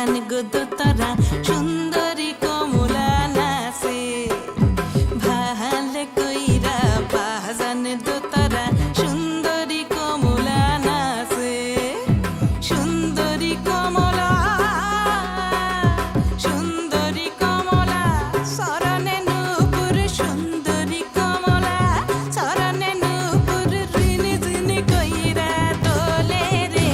বাজান গো দোতারা সুন্দরী কমলা নাচে ভালে কইরা বাজান দোতারা সুন্দরী কমলা নাচে সুন্দরী কমলা সুন্দরী কমলা সরনে নূপুর সুন্দরী কমলা সরনে নূপুর রিনি ঝিনি কইরা দোলে রে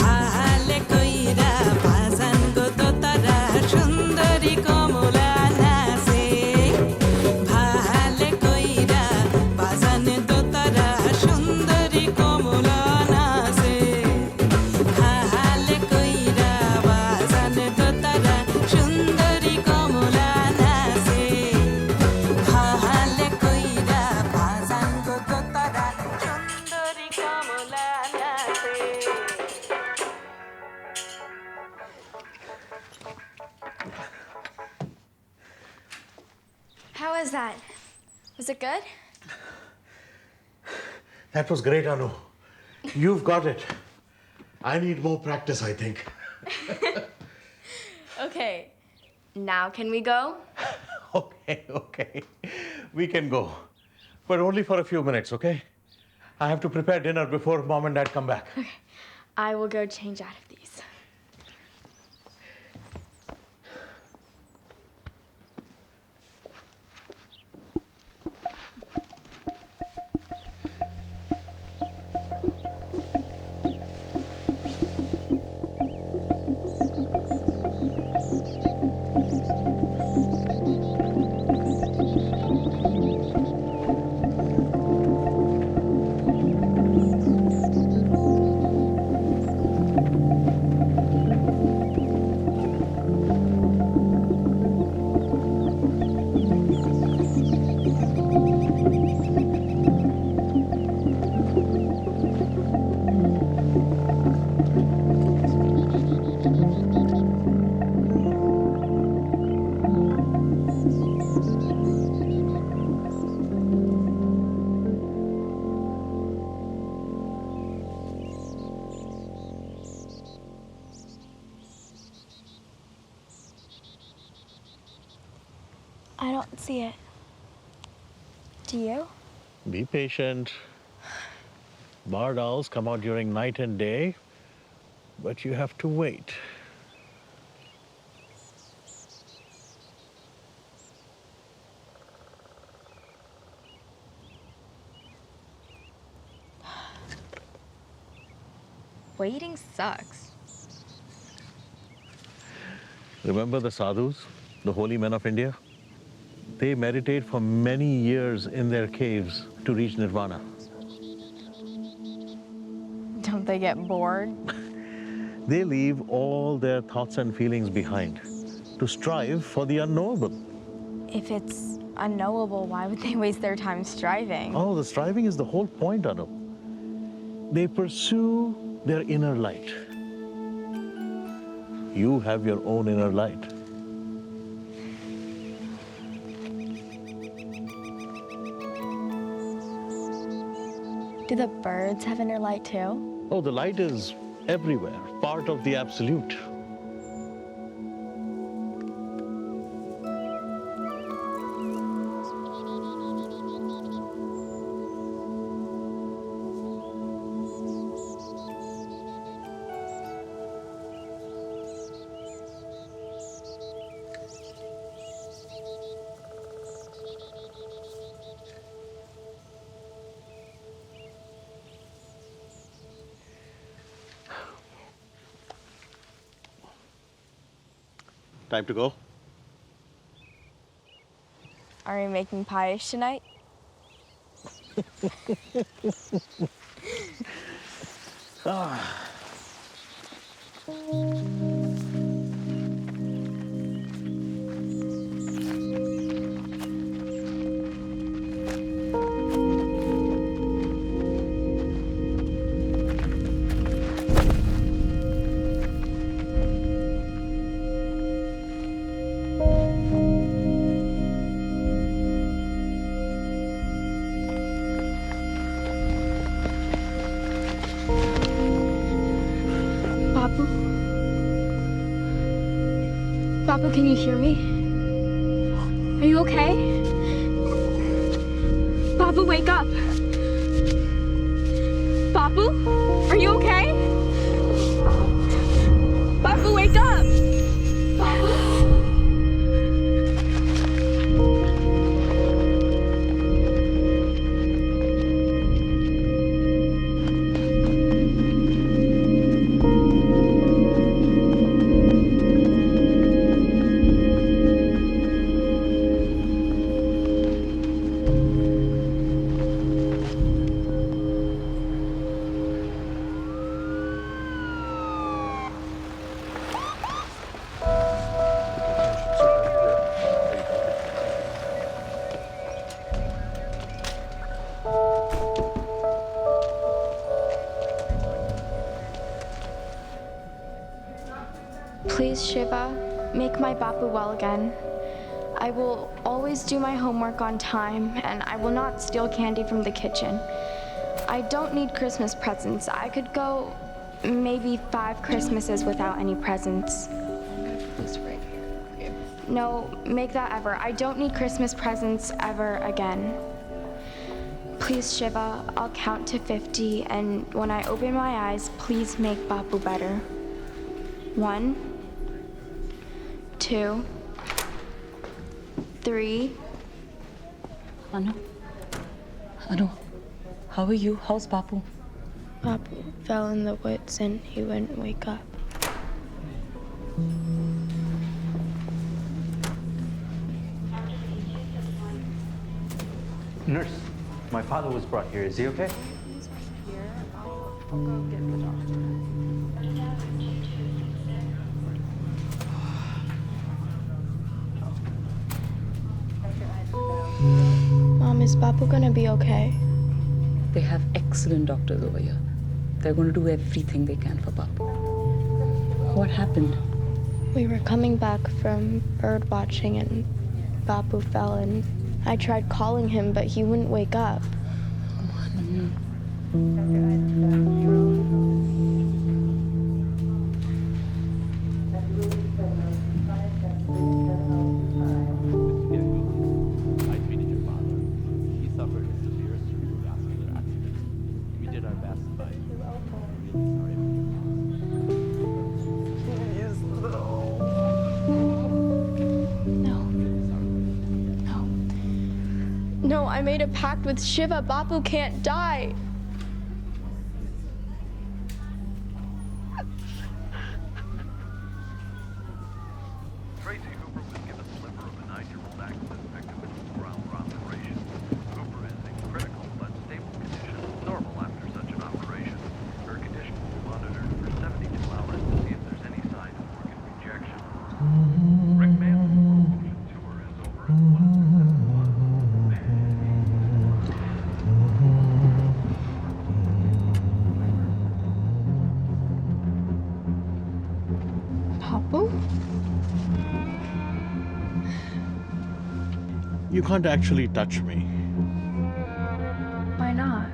ভালে কইরা বাজান গো দোতারা সুন্দরী কমলা নাচে ভালে কইরা বাজান দোতারা সুন্দরী কমলা নাচে ভালে কইরা বাজান দোতারা সুন্দরী কমলা নাচে ভালে কইরা বাজান গো দোতারা সুন্দরী কমলা নাচে How was that? Was it good? That was great, Anu. You've got it. I need more practice, I think. Okay. Now can we go? Okay. We can go. But only for a few minutes, okay? I have to prepare dinner before Mom and Dad come back. I will go change out of these. I don't see it. Do you? Be patient. Barred owls come out during night and day, but you have to wait. Waiting sucks. Remember the sadhus, the holy men of India? They meditate for many years in their caves to reach nirvana. Don't they get bored? They leave all their thoughts and feelings behind to strive for the unknowable. If it's unknowable, why would they waste their time striving? Oh, the striving is the whole point, Anu. They pursue their inner light. You have your own inner light. Do the birds have inner light too? Oh, the light is everywhere, part of the absolute. Time to go? Are we making pie-ish tonight? Papa, can you hear me? Are you okay? Papa, wake up! Papa, are you okay? Papa, wake up! Papa? Please, Shiva, make my Bapu well again. I will always do my homework on time, and I will not steal candy from the kitchen. I don't need Christmas presents. I could go maybe 5 Christmases without any presents. This right here. Okay. No, make that ever. I don't need Christmas presents ever again. Please, Shiva, I'll count to 50, and when I open my eyes, please make Bapu better. 1, 2, 3. Anu, how are you? How's Bapu? Bapu fell in the woods and he wouldn't wake up. Nurse, my father was brought here. Is he okay? He's here. I'll go get the doctor. Mom, is Bapu gonna be okay? They have excellent doctors over here. They're going to do everything they can for Bapu. What happened? We were coming back from bird watching and Bapu fell and I tried calling him, but he wouldn't wake up. I treated your father. He suffered a severe cerebrovascular accident. We did our best, but really sorry No, I made a pact with Shiva. Bapu can't die. Tracy Hooper was given the liver of a 9-year-old accident victim in a 4-hour operation. Hooper is in critical but stable condition, normal after such an operation. Her condition will be monitored for 72 hours to see if there's any sign of organ rejection. Rick Mail's promotion tour is over and Bapu? You can't actually touch me. Why not?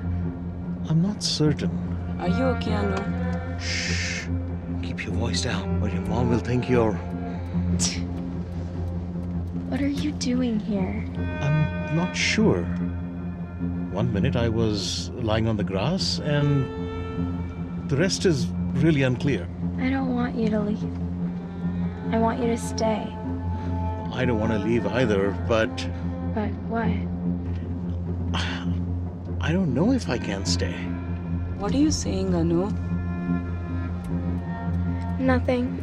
I'm not certain. Are you okay, Anu? Shh. Keep your voice down, or your mom will think you're... What are you doing here? I'm not sure. One minute I was lying on the grass, and the rest is really unclear. I don't want you to leave. I want you to stay. I don't want to leave either, but But what? I don't know if I can stay. What are you saying, Anu? Nothing.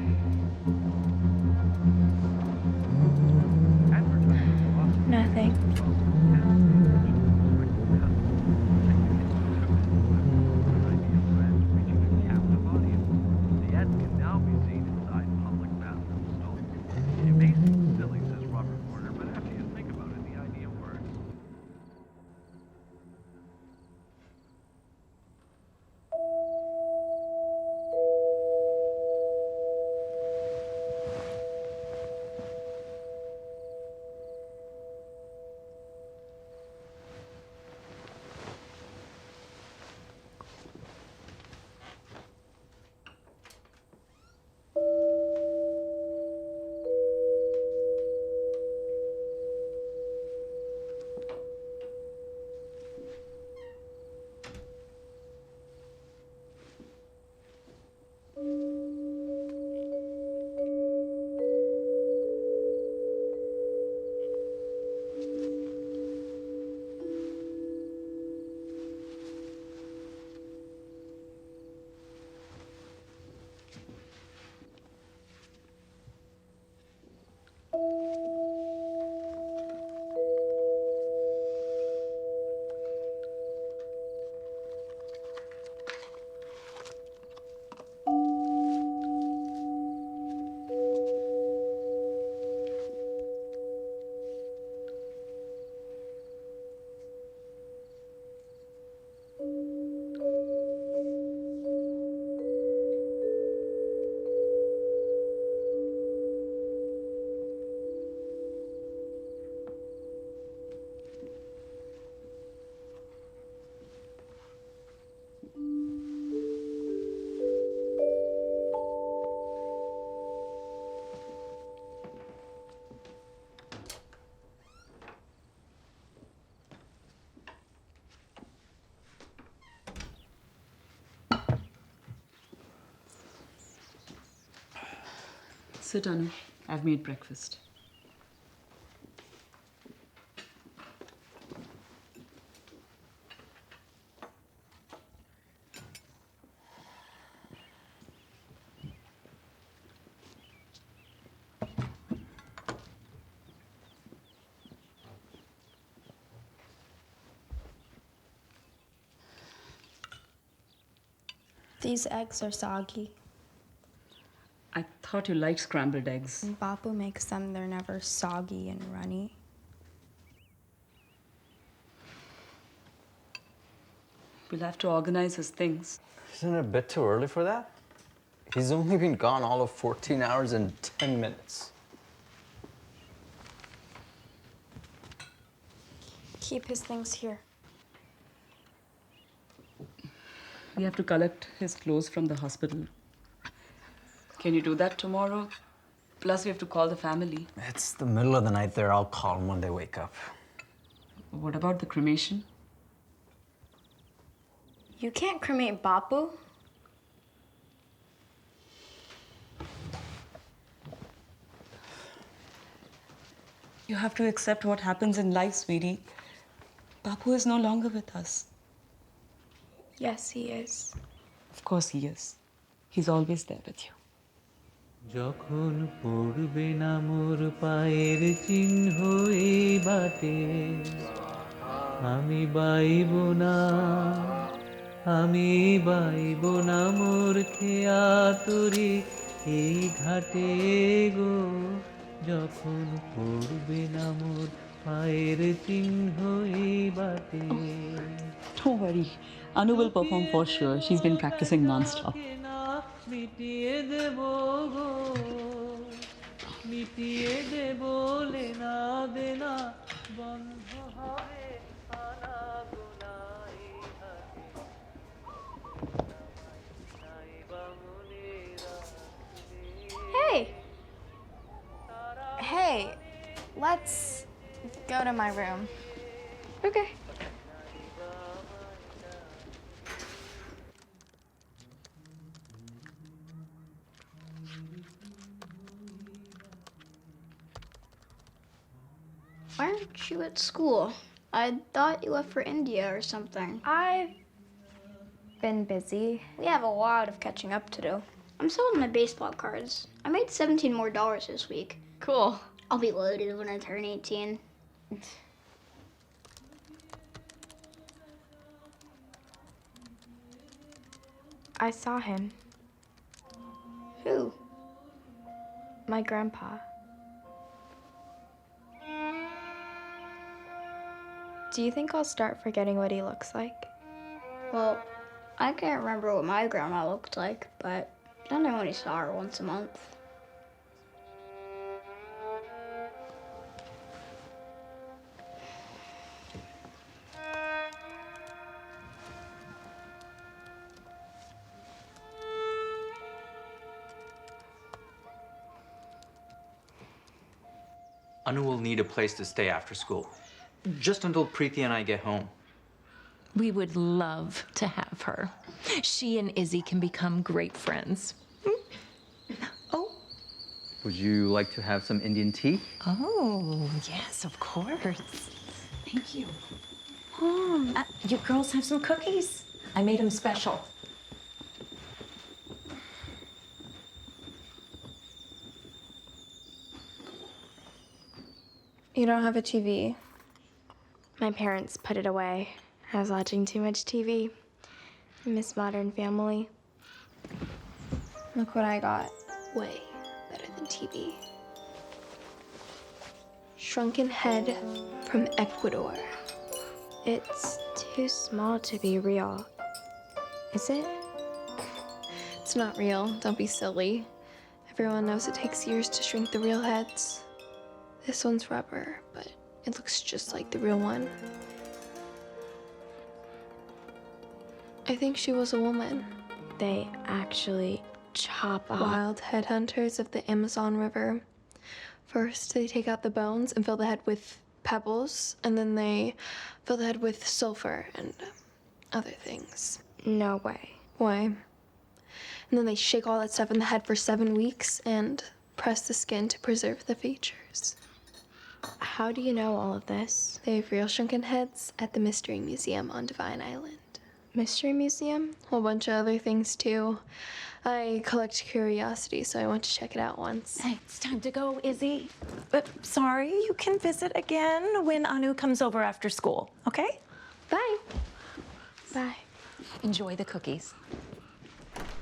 Nothing. the ad can now be seen inside public bathroom stalls. It may seem silly, says Robert Porter, but after you think about it, the idea works. Sit, Anu. I've made breakfast. These eggs are soggy. I thought you liked scrambled eggs. When Bapu makes them, they're never soggy and runny. We'll have to organize his things. Isn't it a bit too early for that? He's only been gone all of 14 hours and 10 minutes. Keep his things here. We have to collect his clothes from the hospital. Can you do that tomorrow? Plus, we have to call the family. It's the middle of the night there. I'll call them when they wake up. What about the cremation? You can't cremate Bapu. You have to accept what happens in life, sweetie. Bapu is no longer with us. Yes, he is. Of course he is. He's always there with you. যখন পড়বে না মোর পায়ের চিহ্ন এই বাটে আমি বাইব না মোর খেয়া তরি এই ঘাটে গো যখন পড়বে না মোর পায়ের চিহ্ন এই বাটে Don't worry. Anu will perform for sure. She's been practicing non-stop. মিটিয়ে দেব গো মিটিয়ে দেব লেনা দেনা বন্ধ হবে আনা গোনা এই হাতে নাই বামনে Hey! Hey, let's go to my room. Okay. Why aren't you at school? I thought you left for India or something. I've been busy. We have a lot of catching up to do. I'm selling my baseball cards. I made $17 more this week. Cool. I'll be loaded when I turn 18. I saw him. Who? My grandpa. Do you think I'll start forgetting what he looks like? Well, I can't remember what my grandma looked like, but then I only saw her once a month. Anu will need a place to stay after school. Just until Preeti and I get home. We would love to have her. She and Izzy can become great friends. Oh. Would you like to have some Indian tea? Oh, yes, of course. Thank you. Mom, you girls have some cookies. I made them special. You don't have a TV. My parents put it away. I was watching too much TV. I miss Modern Family. Look what I got. Way better than TV. Shrunken head from Ecuador. It's too small to be real. Is it? It's not real. Don't be silly. Everyone knows it takes years to shrink the real heads. This one's rubber, but it looks just like the real one. I think she was a woman. They actually chop off wild headhunters of the Amazon River. First, they take out the bones and fill the head with pebbles, and then they fill the head with sulfur and other things. No way. Why? And then they shake all that stuff in the head for 7 weeks and press the skin to preserve the features. How do you know all of this? They have real shrunken heads at the Mystery Museum on Divine Island. Mystery Museum? A whole bunch of other things too. I collect curiosities, so I went to check it out once. Hey, it's time to go, Izzy. Sorry, you can visit again when Anu comes over after school, okay? Bye. Bye. Enjoy the cookies.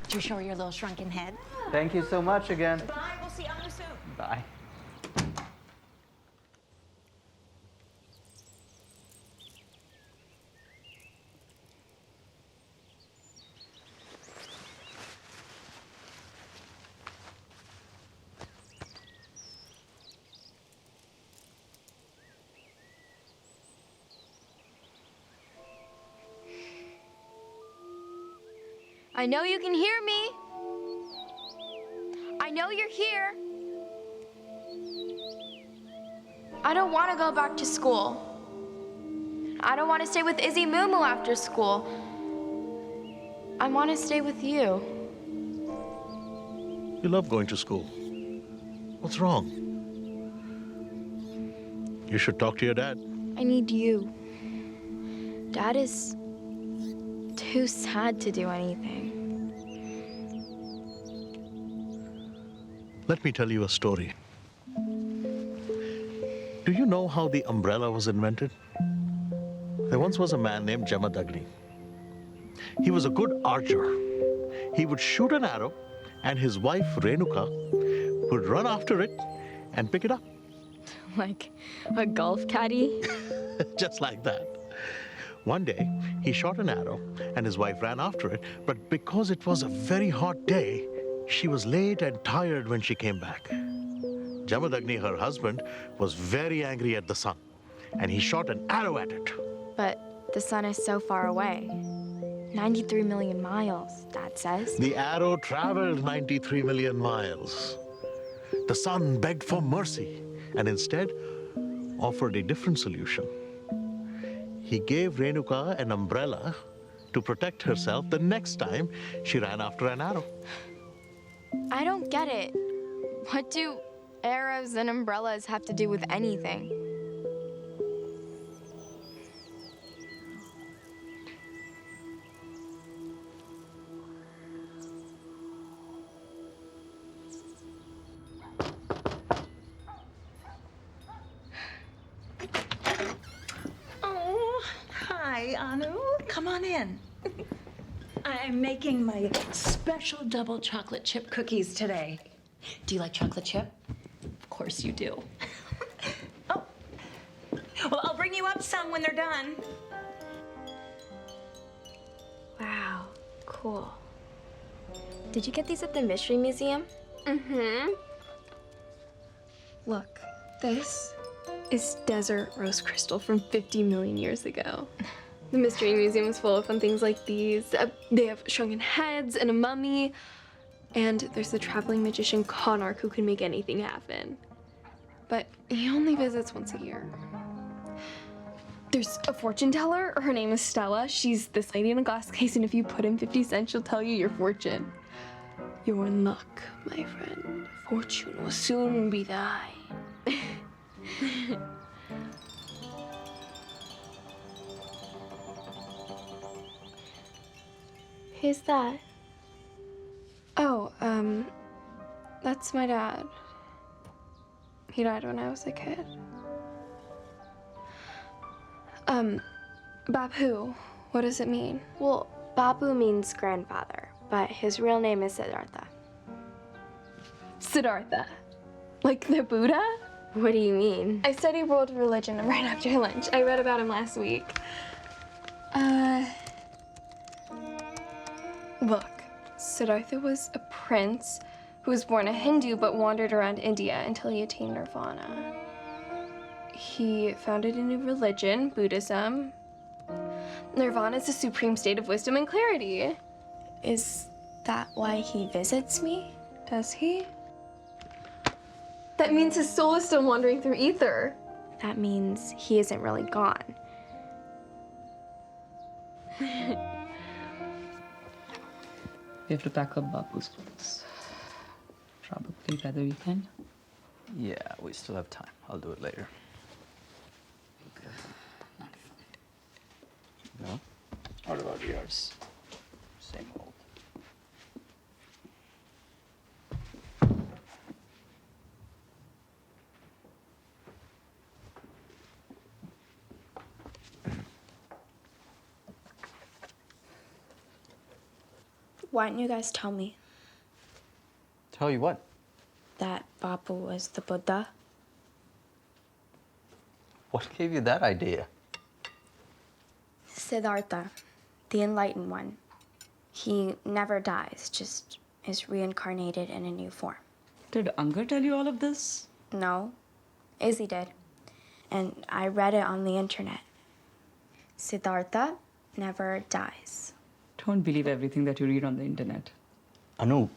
Did you show your little shrunken head? Thank you so much again. Bye, we'll see Anu soon. Bye. I know you can hear me. I know you're here. I don't want to go back to school. I don't want to stay with Izzy Moo Moo after school. I want to stay with you. You love going to school. What's wrong? You should talk to your dad. I need you. Dad is too sad to do anything. Let me tell you a story. Do you know how the umbrella was invented? There once was a man named Jamadagni. He was a good archer. He would shoot an arrow, and his wife, Renuka, would run after it and pick it up. Like a golf caddy? Just like that. One day, he shot an arrow, and his wife ran after it, but because it was a very hot day, she was late and tired when she came back. Jamadagni, her husband, was very angry at the sun, and he shot an arrow at it. But the sun is so far away. 93 million miles, Dad says. The arrow traveled 93 million miles. The sun begged for mercy and instead offered a different solution. He gave Renuka an umbrella to protect herself the next time she ran after an arrow. I don't get it. What do arrows and umbrellas have to do with anything? Oh, hi, Anu. Come on in. I'm making my special double chocolate chip cookies today. Do you like chocolate chip? Of course you do. Oh, well, I'll bring you up some when they're done. Wow, cool. Did you get these at the Mystery Museum? Mm-hmm. Look, this is desert rose crystal from 50 million years ago. The Mystery Museum is full of fun things like these. They have shrunken heads and a mummy. And there's the traveling magician Konark who can make anything happen. But he only visits once a year. There's a fortune teller. Her name is Stella. She's this lady in a glass case, and if you put in 50 cents, she'll tell you your fortune. You're in luck, my friend. Fortune will soon be thine. Who's that? Oh, that's my dad. He died when I was a kid. Babu, what does it mean? Well, Babu means grandfather, but his real name is Siddhartha. Siddhartha? Like the Buddha? What do you mean? I studied world religion right after lunch. I read about him last week. Look, Siddhartha was a prince who was born a Hindu but wandered around India until he attained nirvana. He founded a new religion, Buddhism. Nirvana is the supreme state of wisdom and clarity. Is that why he visits me? Does he? That means his soul is still wandering through ether. That means he isn't really gone. We have to pack up Bapu's clothes. Probably by the weekend. Yeah, we still have time. I'll do it later. No? What about yours? Same old. Why didn't you guys tell me Tell you what? that Bapu was the Buddha? What gave you that idea? Siddhartha, the enlightened one. He never dies, just is reincarnated in a new form. Did Angar tell you all of this? No, Izzy did. And I read it on the internet. Siddhartha never dies. Don't believe everything that you read on the internet. Anu,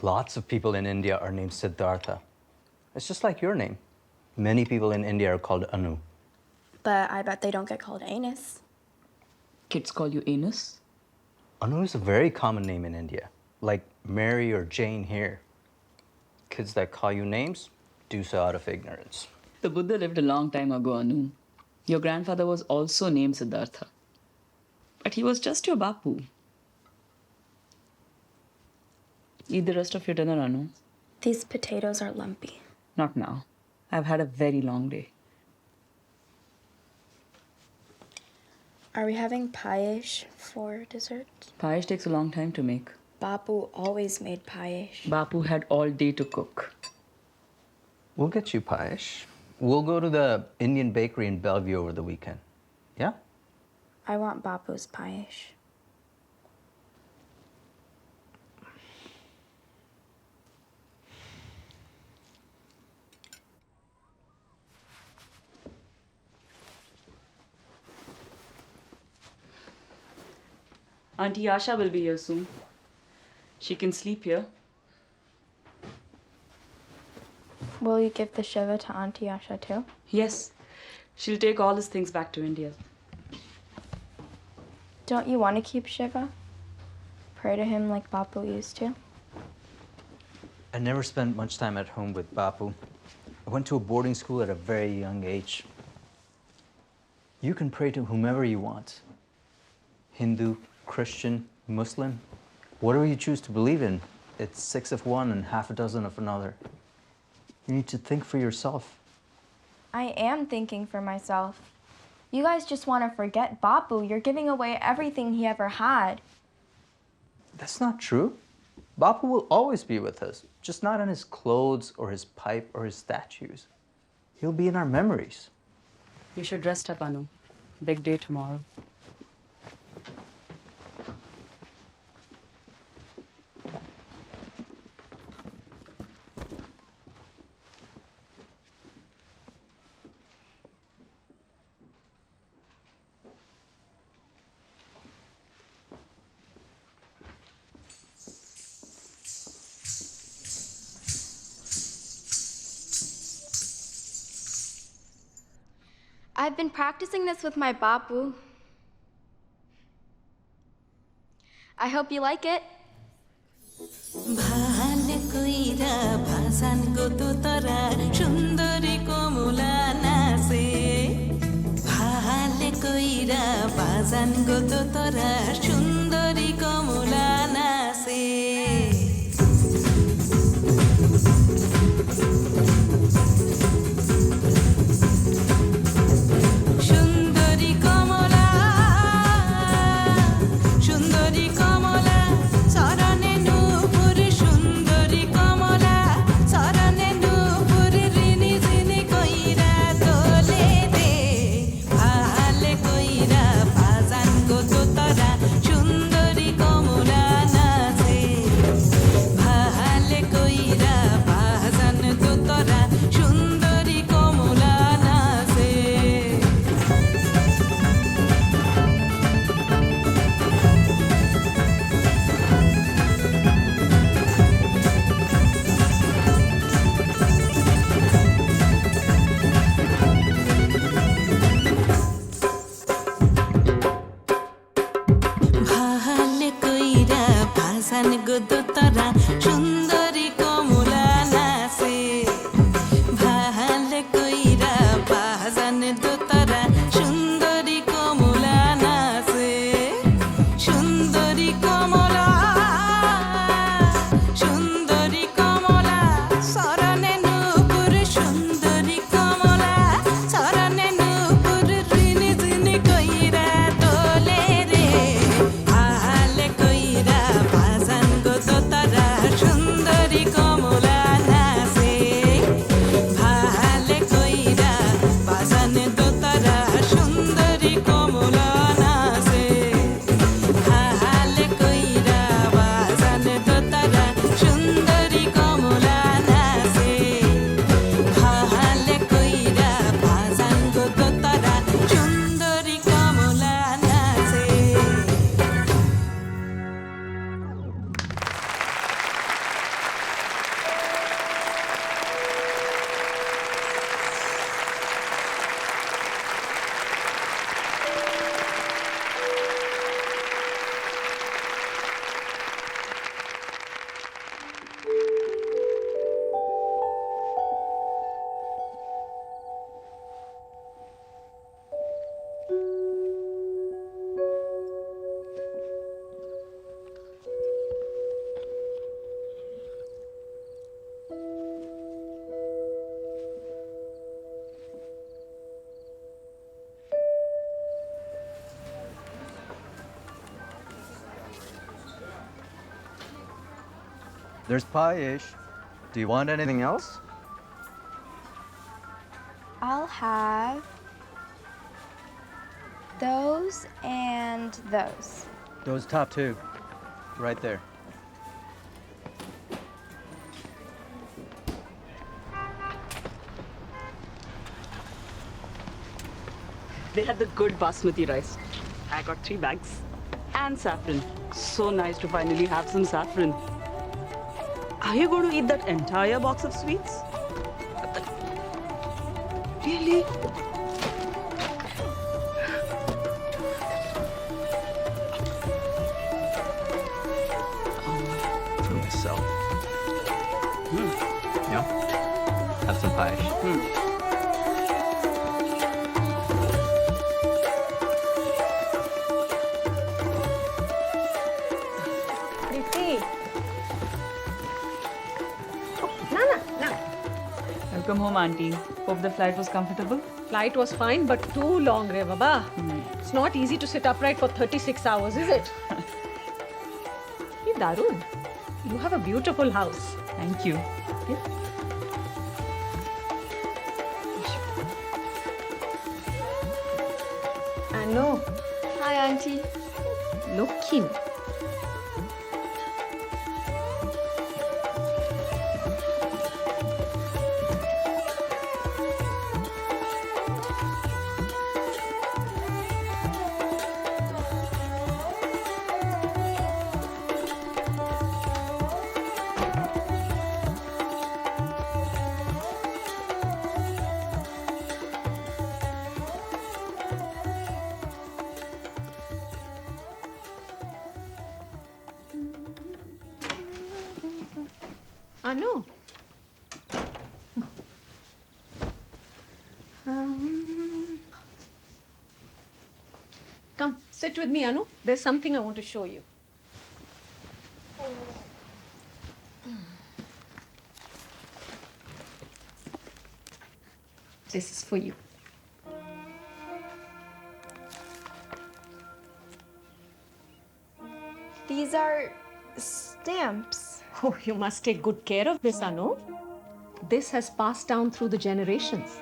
lots of people in India are named Siddhartha. It's just like your name. Many people in India are called Anu. But I bet they don't get called Anus. Kids call you Anus? Anu is a very common name in India, like Mary or Jane here. Kids that call you names do so out of ignorance. The Buddha lived a long time ago, Anu. Your grandfather was also named Siddhartha. But he was just your Bapu. Eat the rest of your dinner, Anu. These potatoes are lumpy. Not now. I've had a very long day. Are we having payesh for dessert? Payesh takes a long time to make. Bapu always made payesh. Bapu had all day to cook. We'll get you payesh. We'll go to the Indian bakery in Bellevue over the weekend. Yeah? I want Bapu's payesh. Auntie Asha will be here soon. She can sleep here. Will you give the Shiva to Auntie Asha too? Yes. She'll take all his things back to India. Don't you want to keep Shiva? Pray to him like Bapu used to? I never spent much time at home with Bapu. I went to a boarding school at a very young age. You can pray to whomever you want. Hindu, Christian, Muslim, whatever you choose to believe in. It's 6 of one and half a dozen of another. You need to think for yourself. I am thinking for myself. You guys just want to forget Bapu. You're giving away everything he ever had. That's not true. Bapu will always be with us, just not in his clothes or his pipe or his statues. He'll be in our memories. You should rest up, Anu. Big day tomorrow. I've been practicing this with my Bapu. I hope you like it. ভালে কইরা ভাসান গো তো তোরা সুন্দরী কমলা নাচে ভালে কইরা ভাসান গো তো তোরা সুন্দরী কমলা নাচে সুন্দরী কমলা সুন্দরী কমলা সরনে নূপুর সুন্দরী কমলা সরনে নূপুর রিনি ঝিনি কইরা তোলে দে ভালে কইরা বাজান গো তো তোরা সুন্দরী কমলা নাচে ভালে কইরা বাজান গো তোরা সুন্দরী কমলা নাচে ভালে কইরা ভাসান গো তো তোরা সুন্দরী কমলা নাচে There's pie-ish. Do you want anything else? I'll have those and those. Those top two. Right there. They had the good basmati rice. I got 3 bags. And saffron. So nice to finally have some saffron. Are you going to eat that entire box of sweets? Really? For myself. Yeah? Have some pie. Welcome home, Auntie. Hope the flight was comfortable. Flight was fine, but too long, Re Baba. It's not easy to sit upright for 36 hours, is it? Hey, Darun, you have a beautiful house. Thank you. Anu, Hi, Auntie. look keen. Anu. Come, sit with me, Anu. There's something I want to show you. This is for you. These are stamps. Oh, you must take good care of this, Anu. This has passed down through the generations.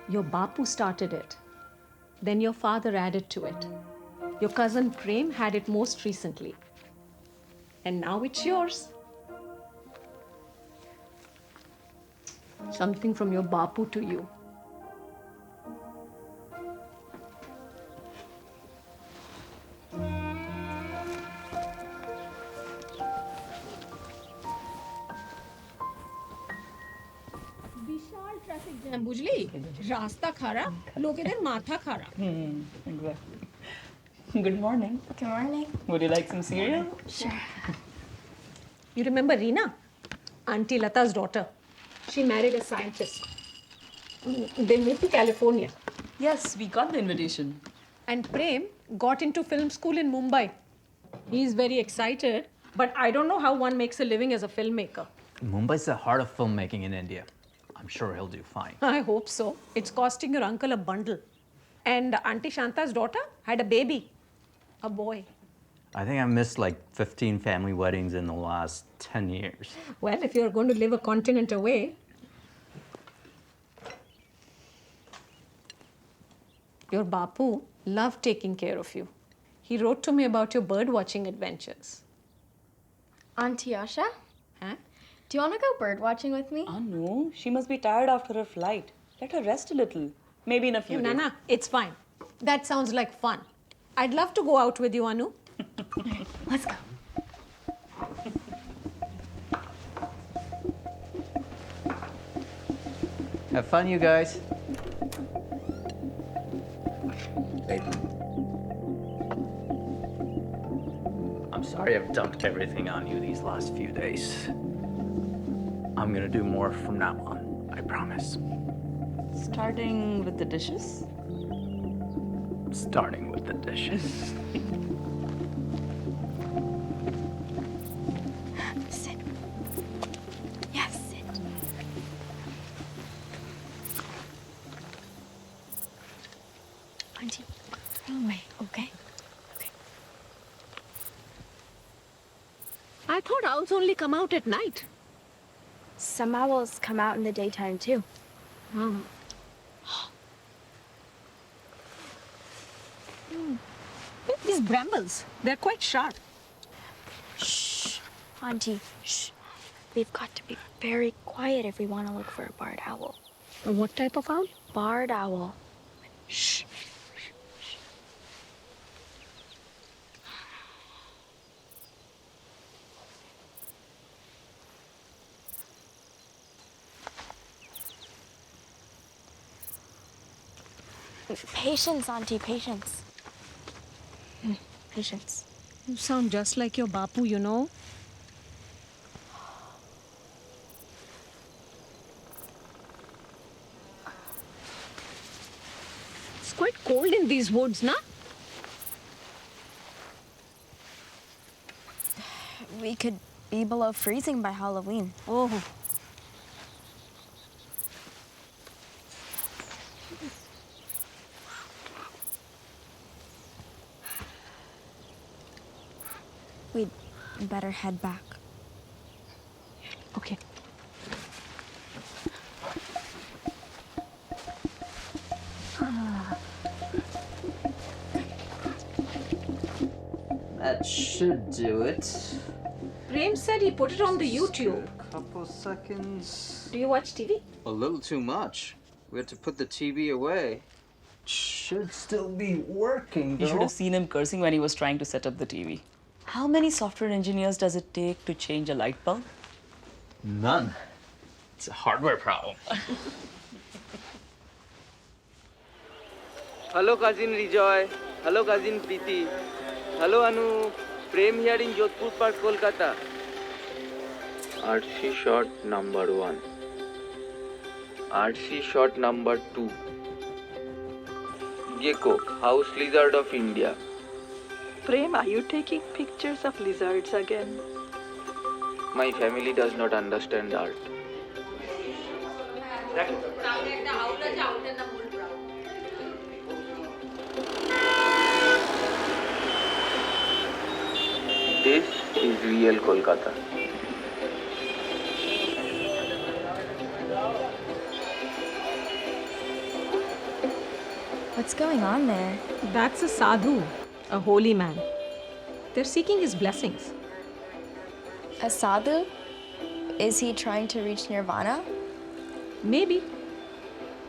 Your Bapu started it. Then your father added to it. Your cousin Prem had it most recently. And now it's yours. Something from your Bapu to you. বিশাল traffic jam বুঝলি রাস্তা খারাপ লোকেদের মাথা খারাপ Exactly. Good morning. Good morning. Would you like some cereal? Sure. You remember Reena? Auntie Lata's daughter. She married a scientist. They moved to California. Yes, we got the invitation. And Prem got into film school in Mumbai. He's very excited, but I don't know how one makes a living as a filmmaker. Mumbai's the heart of filmmaking in India. I'm sure he'll do fine. I hope so. It's costing your uncle a bundle. And Auntie Shanta's daughter had a baby, a boy. I think I missed like 15 family weddings in the last 10 years. Well, if you're going to live a continent away, your Bapu loved taking care of you. He wrote to me about your bird watching adventures. Auntie Asha, Huh? do you want to go bird watching with me? Oh no, she must be tired after her flight. Let her rest a little. Maybe in a few days. Nana, it's fine. That sounds like fun. I'd love to go out with you, Anu. Let's go. Have fun, you guys. I'm sorry I've dumped everything on you these last few days. I'm gonna do more from now on, I promise. Starting with the dishes. Starting with the dishes. Sit. Yes, sit. Auntie, go away, okay? I thought thought owls only come out at night. Some owls come out in the daytime too. Oh. These brambles, they're quite sharp. Shh, Auntie, shh. We've got to be very quiet if we want to look for a barred owl. What type of owl? Barred owl. Shh. Patience, Auntie, patience. Patience. You sound just like your Bapu, you know. It's quite cold in these woods, na? We could be below freezing by Halloween. Oh. We'd better head back. Okay. That should do it. Prem said he put it on the YouTube. Couple seconds. Do you watch TV? A little too much. We had to put the TV away. Should still be working, though. You should have seen him cursing when he was trying to set up the TV. How many software engineers does it take to change a light bulb? None. It's a hardware problem. Hello, cousin Rijoy. Hello, cousin Preeti. Hello, Anu. Prem here in Jodhpur Park, Kolkata. RC shot number 1. RC shot number 2. Gecko, house lizard of India. Prem, are you taking pictures of lizards again? My family does not understand art. This is real Kolkata. What's going on there? That's a sadhu, a holy man. They're seeking his blessings. A sadhu? Is he trying to reach nirvana? Maybe.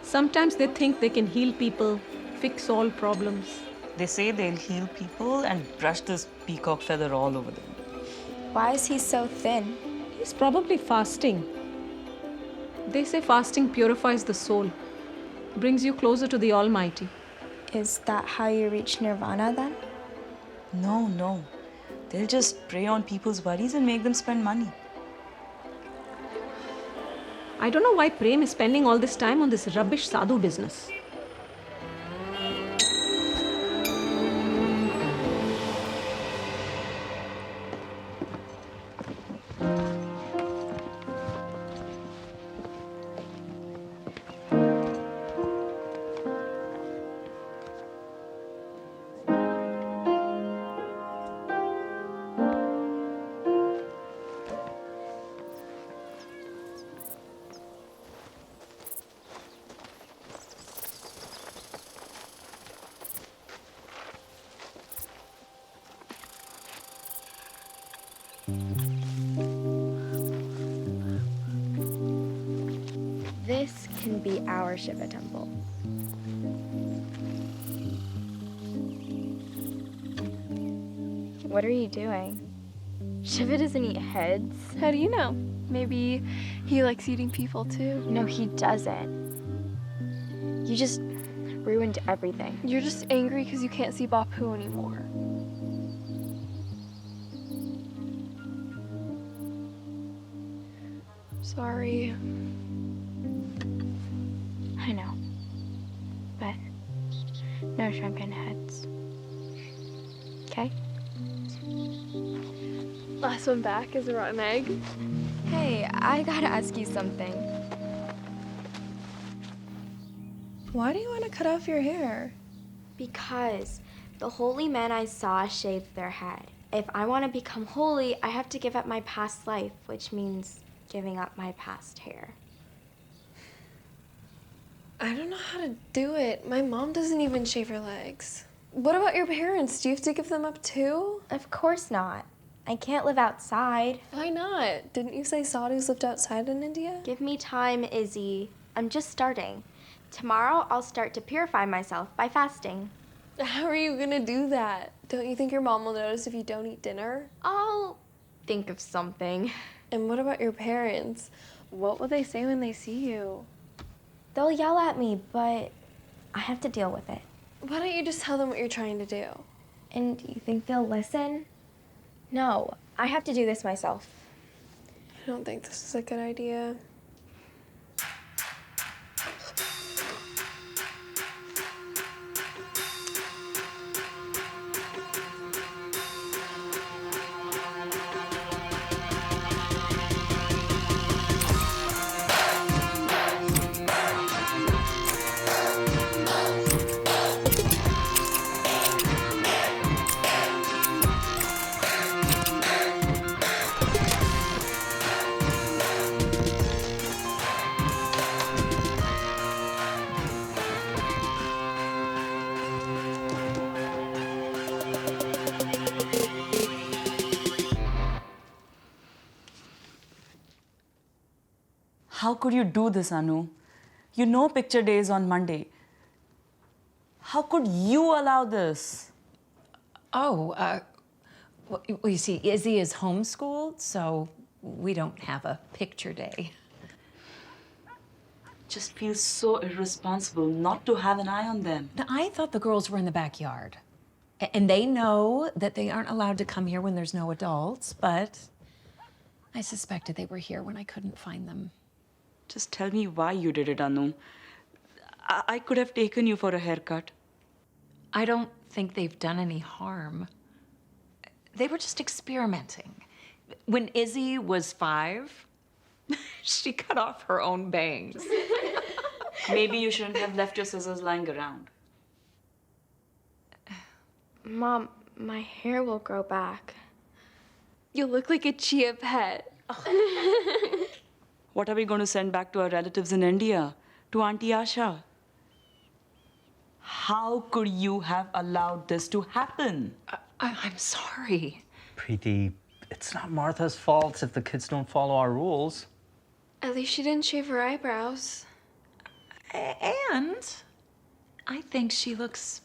Sometimes they think they can heal people, fix all problems. They say they'll heal people and brush this peacock feather all over them. Why is he so thin? He's probably fasting. They say fasting purifies the soul, brings you closer to the Almighty. Is that how you reach nirvana then? No, no. They'll just prey on people's worries and make them spend money. I don't know why Prem is spending all this time on this rubbish sadhu business. This can be our Shiva temple. What are you doing? Shiva doesn't eat heads. How do you know? Maybe he likes eating people too. No, he doesn't. You just ruined everything. You're just angry because you can't see Bapu anymore. Sorry. I know. But no shrunken heads. Okay? Last one back is a rotten egg. Hey, I gotta ask you something. Why do you want to cut off your hair? Because the holy men I saw shaved their head. If I want to become holy, I have to give up my past life, which means giving up my past hair. I don't know how to do it. My mom doesn't even shave her legs. What about your parents? Do you have to give them up too? Of course not. I can't live outside. Why not? Didn't you say sadhus lived outside in India? Give me time, Izzy. I'm just starting. Tomorrow, I'll start to purify myself by fasting. How are you gonna do that? Don't you think your mom will notice if you don't eat dinner? I'll think of something. And what about your parents? What will they say when they see you? They'll yell at me, but I have to deal with it. Why don't you just tell them what you're trying to do? And you think they'll listen? No, I have to do this myself. I don't think this is a good idea. How could you do this, Anu? You know picture day is on Monday. How could you allow this? Oh, well, you see, Izzy is homeschooled, so we don't have a picture day. Just feels so irresponsible not to have an eye on them. Now, I thought the girls were in the backyard. And they know that they aren't allowed to come here when there's no adults, but I suspected they were here when I couldn't find them. Just tell me why you did it, Anu. I could have taken you for a haircut. I don't think they've done any harm. They were just experimenting. When Izzy was 5, she cut off her own bangs. Maybe you shouldn't have left your scissors lying around. Mom, my hair will grow back. You look like a chia pet. What are we going to send back to our relatives in India? To Auntie Asha? How could you have allowed this to happen? I'm sorry. Preeti, it's not Martha's fault if the kids don't follow our rules. At least she didn't shave her eyebrows. And I think she looks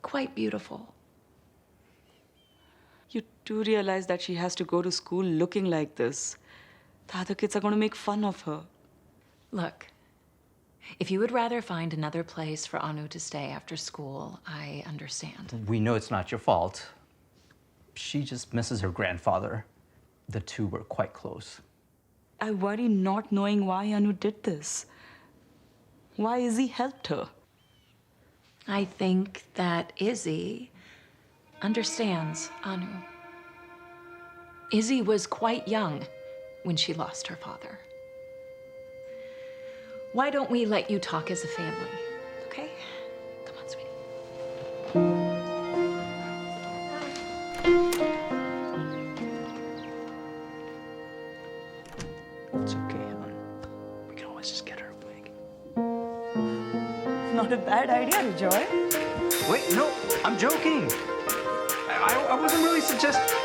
quite beautiful. You do realize that she has to go to school looking like this. The other kids are going to make fun of her. Look, if you would rather find another place for Anu to stay after school, I understand. We know it's not your fault. She just misses her grandfather. The two were quite close. I worry not knowing why Anu did this. Why Izzy helped her. I think that Izzy understands Anu. Izzy was quite young when she lost her father. Why don't we let you talk as a family, okay? Come on, sweetie. It's okay, hon. We can always just get her a wig. Not a bad idea, Joy. Wait, no, I'm joking. I wasn't really suggesting.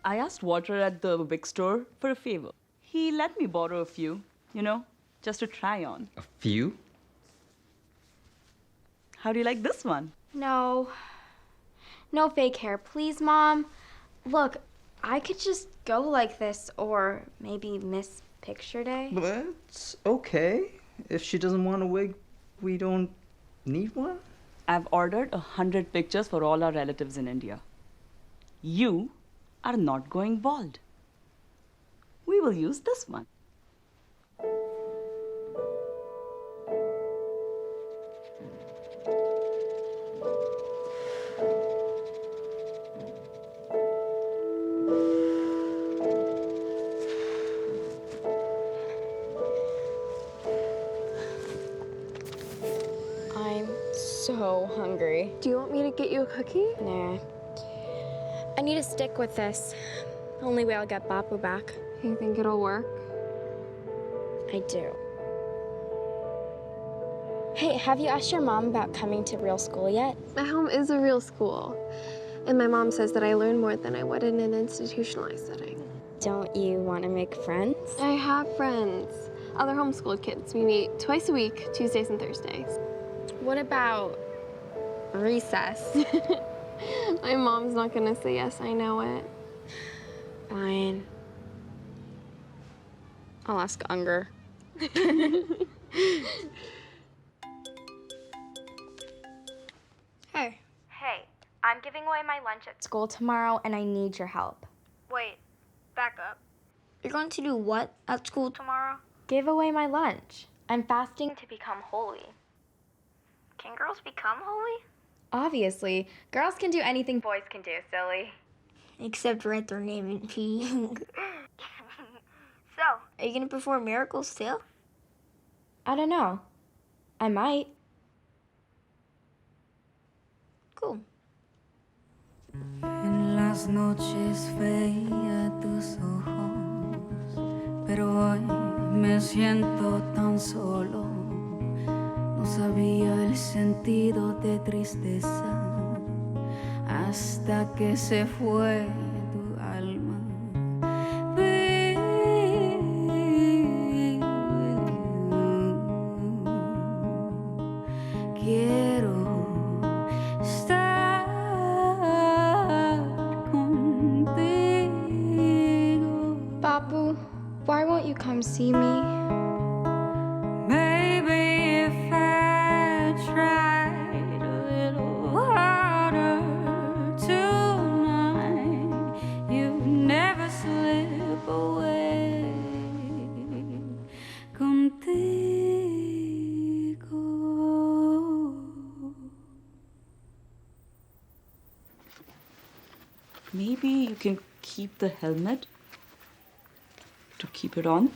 I asked Walter at the wig store for a favor. He let me borrow a few, just to try on. A few? How do you like this one? No. No fake hair, please, Mom. Look, I could just go like this or maybe miss picture day. But it's okay. If she doesn't want a wig, we don't need one. I've ordered 100 pictures for all our relatives in India. You are not going bald. We will use this one. so hungry. Do you want me to get you a cookie? Nah. I need to stick with this. Only way I'll get Bapu back. You think it'll work? I do. Hey, have you asked your mom about coming to real school yet? My home is a real school. And my mom says that I learn more than I would in an institutionalized setting. Don't you want to make friends? I have friends. Other homeschooled kids. We meet twice a week, Tuesdays and Thursdays. What about recess? My mom's not gonna say yes, I know it. Fine. I'll ask Unger. Hey. Hey, I'm giving away my lunch at School tomorrow, and I need your help. Wait, back up. You're going to do what at school tomorrow? Give away my lunch. I'm fasting To become holy. Can girls become holy? Obviously, girls can do anything boys can do, silly. Except write their name in pink. So, are you gonna perform miracles too? I don't know. I might. Cool. En las noches veía tus ojos, pero hoy me siento tan solo. No sabía el sentido de tristeza hasta que se fue tu alma. Quiero estar contigo. Bapu, why won't you come see me? Maybe if I tried a little harder tonight, you'd never slip away. Contigo. Maybe you can keep the helmet to keep it on.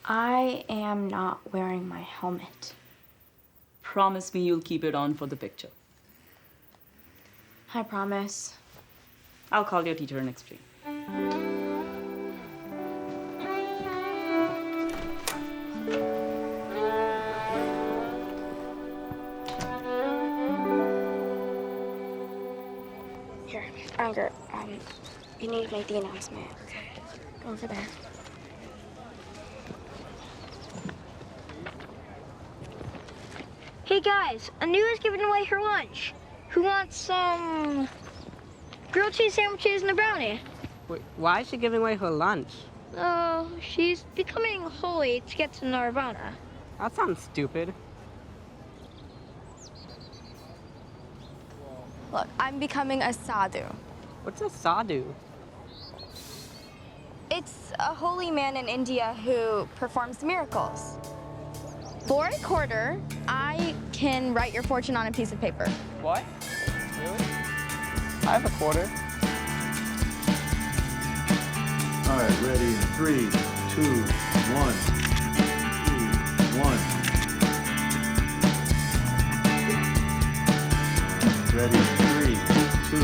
I am not wearing my helmet. Promise me you'll keep it on for the picture. I promise. I'll call your teacher and explain. Here, Unger, you need to make the announcement. Okay. Go over there. Hey guys, Anu is giving away her lunch. Who wants some grilled cheese sandwiches and a brownie? Wait, why is she giving away her lunch? Oh, she's becoming holy to get to Nirvana. That sounds stupid. Look, I'm becoming a sadhu. What's a sadhu? It's a holy man in India who performs miracles. For a quarter, I can write your fortune on a piece of paper. What? Really? I have a quarter. All right, ready in 3, 2, 1. 3, 1. Ready in 3, 2, 1.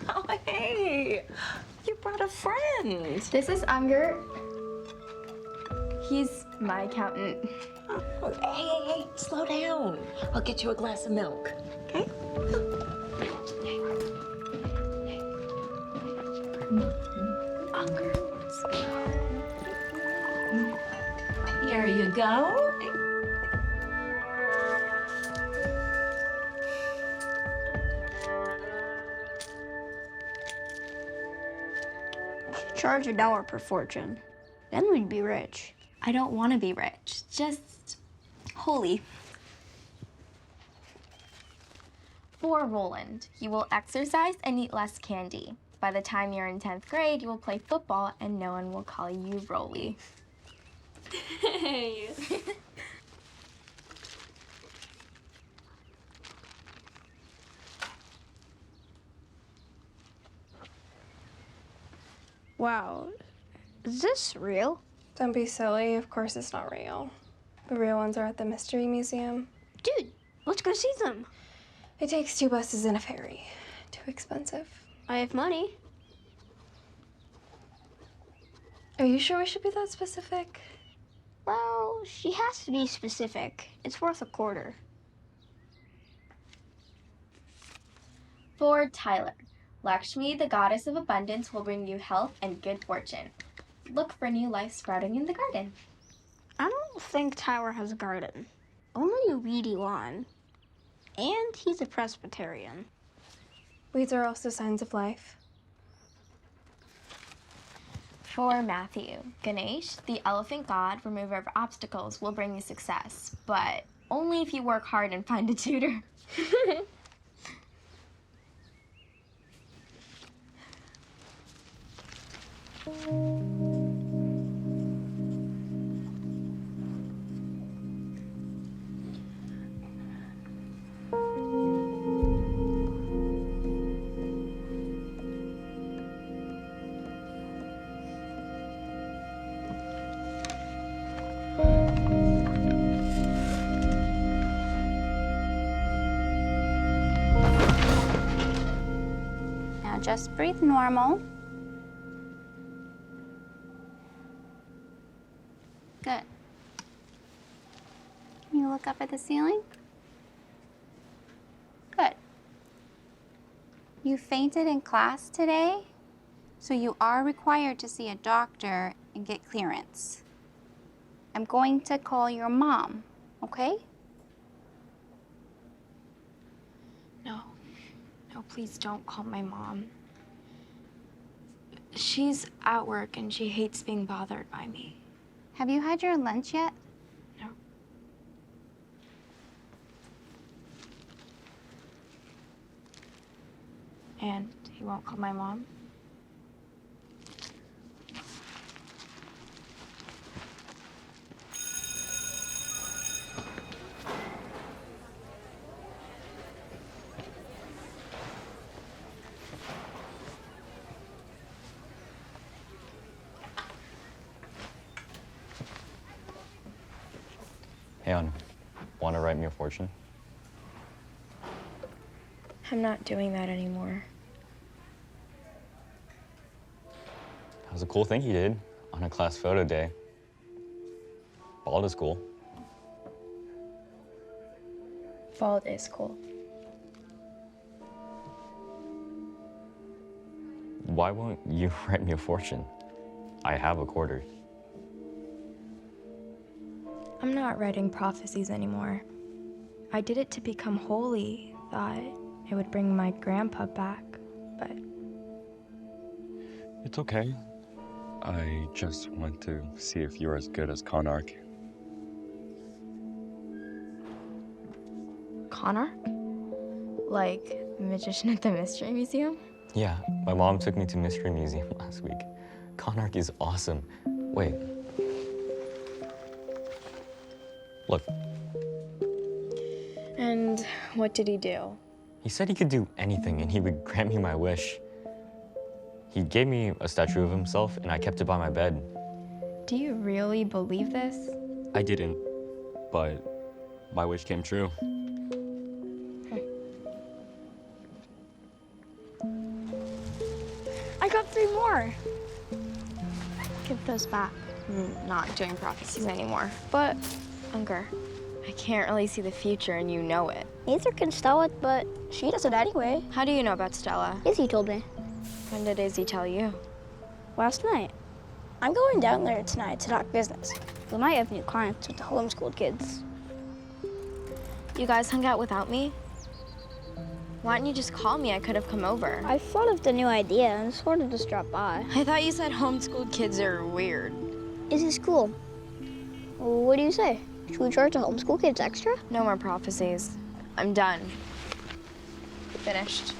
Oh, hey! You brought a friend. This is Unger. He's my accountant. Oh, hey, slow down. I'll get you a glass of milk, okay? Unger. Here you go. Charge $1 per fortune. Then we'd be rich. I don't want to be rich, just holy. For Roland, you will exercise and eat less candy. By the time you're in 10th grade, you will play football and no one will call you Rolly. Hey. Wow. Is this real? Don't be silly. Of course it's not real. The real ones are at the Mystery Museum. Dude, let's go see them. It takes 2 buses and a ferry. Too expensive. I have money. Are you sure we should be that specific? Well, she has to be specific. It's worth a quarter. For Tyler, Lakshmi, the goddess of abundance, will bring you health and good fortune. Look for new life sprouting in the garden. I don't think Tyler has a garden. Only a weedy lawn. And he's a Presbyterian. Weeds are also signs of life. For Matthew, Ganesh, the elephant god, remover of obstacles, will bring you success, but only if you work hard and find a tutor. Now just breathe normal. Good. Can you look up at the ceiling? Good. You fainted in class today, so you are required to see a doctor and get clearance. I'm going to call your mom, okay? No, please don't call my mom. She's at work and she hates being bothered by me. Have you had your lunch yet? No. And he won't call my mom? Hey, Anna, want to write me a fortune? I'm not doing that anymore. That was a cool thing he did on a class photo day. Bald is cool. Bald is cool. Why won't you write me a fortune? I have a quarter. I'm not writing prophecies anymore. I did it to become holy, thought it would bring my grandpa back, but... It's okay. I just want to see if you're as good as Konark. Konark? Like the magician at the Mystery Museum? Yeah, my mom took me to Mystery Museum last week. Konark is awesome. Wait. Look. And what did he do? He said he could do anything and he would grant me my wish. He gave me a statue of himself and I kept it by my bed. Do you really believe this? I didn't, but my wish came true. I got 3 more. Give those back. I'm not doing prophecies anymore. But, Unger, I can't really see the future and you know it. Neither can Stella, but she does it anyway. How do you know about Stella? Izzy told me. When did Izzy tell you? Last night. I'm going down there tonight to talk business. We might have new clients with the homeschooled kids. You guys hung out without me? Why didn't you just call me? I could have come over. I thought of the new idea and sort of just dropped by. I thought you said homeschooled kids are weird. Izzy's cool. What do you say? Should we charge the homeschool kids extra? No more prophecies. I'm done. Finished.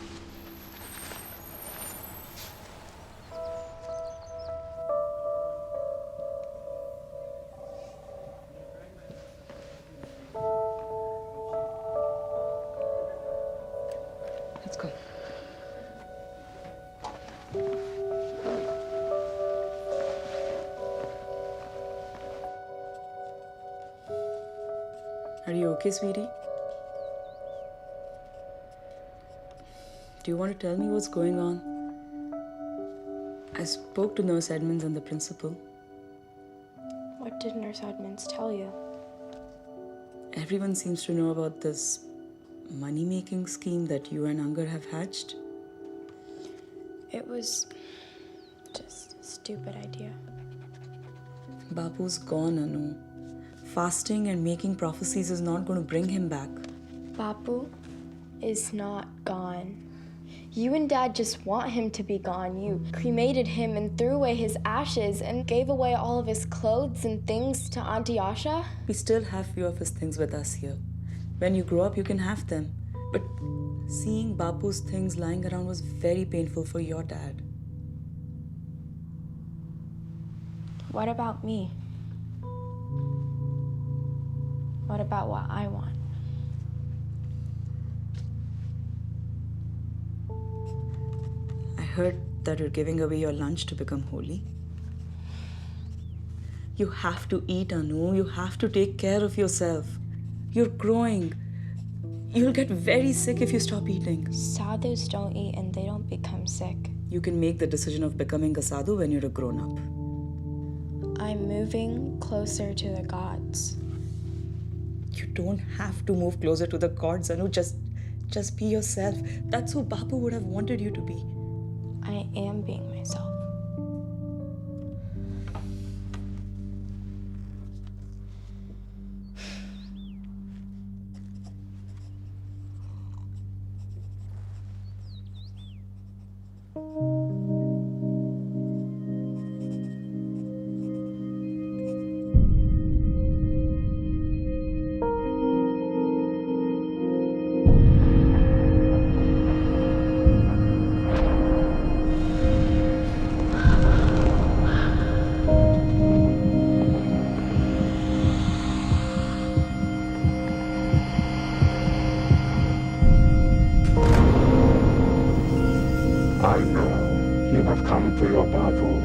Let's go. Are you okay, sweetie? Do you want to tell me what's going on? I spoke to Nurse Edmonds and the principal. What did Nurse Edmonds tell you? Everyone seems to know about this money-making scheme that you and Angar have hatched. It was just a stupid idea. Bapu's gone, Anu. Fasting and making prophecies is not going to bring him back. Bapu is not gone. You and Dad just want him to be gone. You cremated him and threw away his ashes and gave away all of his clothes and things to Auntie Asha. We still have few of his things with us here. When you grow up, you can have them. But seeing Bapu's things lying around was very painful for your dad. What about me? What about what I want? I heard that you're giving away your lunch to become holy. You have to eat, Anu. You have to take care of yourself. You're growing. You'll get very sick if you stop eating. Sadhus don't eat and they don't become sick. You can make the decision of becoming a sadhu when you're a grown-up. I'm moving closer to the gods. You don't have to move closer to the gods, Anu. Just be yourself. That's who Bapu would have wanted you to be. I am being myself. I know you have come for your Bapu.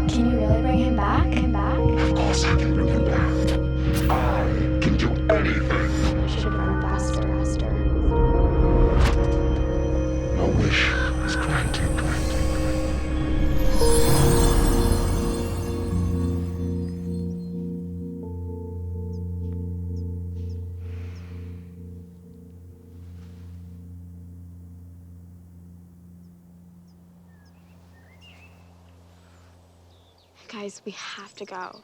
Can you really bring him back? Of course I can bring him back. I can do anything. We should run faster. Your wish is granted. Guys, we have to go.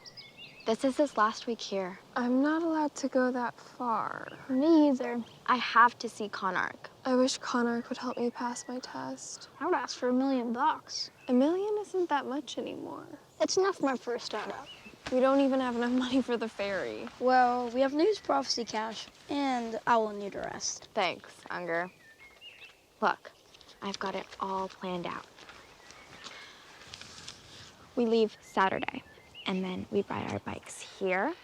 This is his last week here. I'm not allowed to go that far. Me either. I have to see Konark. I wish Konark would help me pass my test. I would ask for $1 million. $1 million isn't that much anymore. It's enough for my first startup. We don't even have enough money for the ferry. Well, we have news prophecy cash, and I will need a rest. Thanks, Unger. Look, I've got it all planned out. We leave Saturday, and then we ride our bikes here,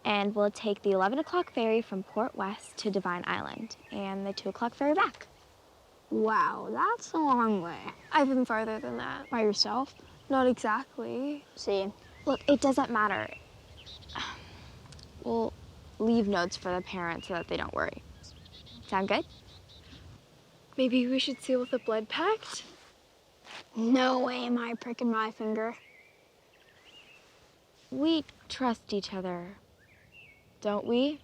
and we'll take the 11 o'clock ferry from Port West to Divine Island, and the 2 o'clock ferry back. Wow, that's a long way. I've been farther than that. By yourself? Not exactly. See, look, it doesn't matter. We'll leave notes for the parents so that they don't worry. Sound good? Maybe we should seal with a blood pact? No way am I pricking my finger. We trust each other, don't we?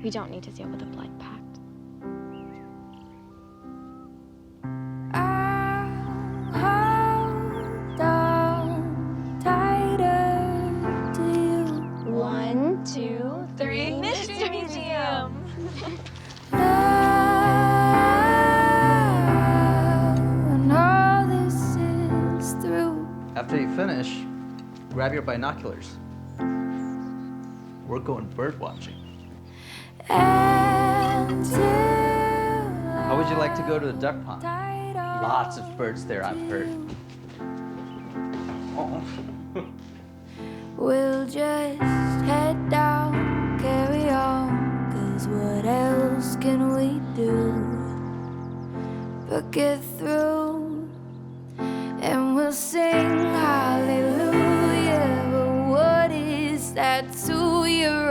We don't need to seal with a blood pact. Hold on tighter to you. 1, 2, 3, Mystery Museum! After you finish, grab your binoculars. We're going bird watching. How would you like to go to the duck pond? Lots of birds there, I've heard. Oh. We'll just head down, carry on, 'cause what else can we do but get through? And we'll sing hallelujah, but what is that to you?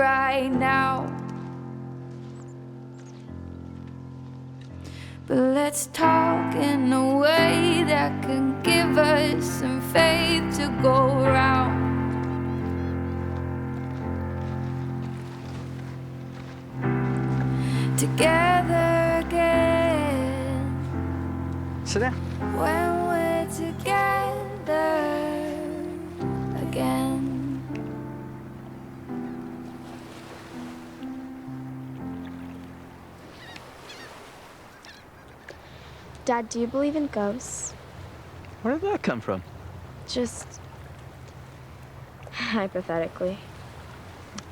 But let's talk in a way that can give us some faith to go around. Together again. Sit down. When we're together again. Dad, do you believe in ghosts? Where did that come from? Just hypothetically.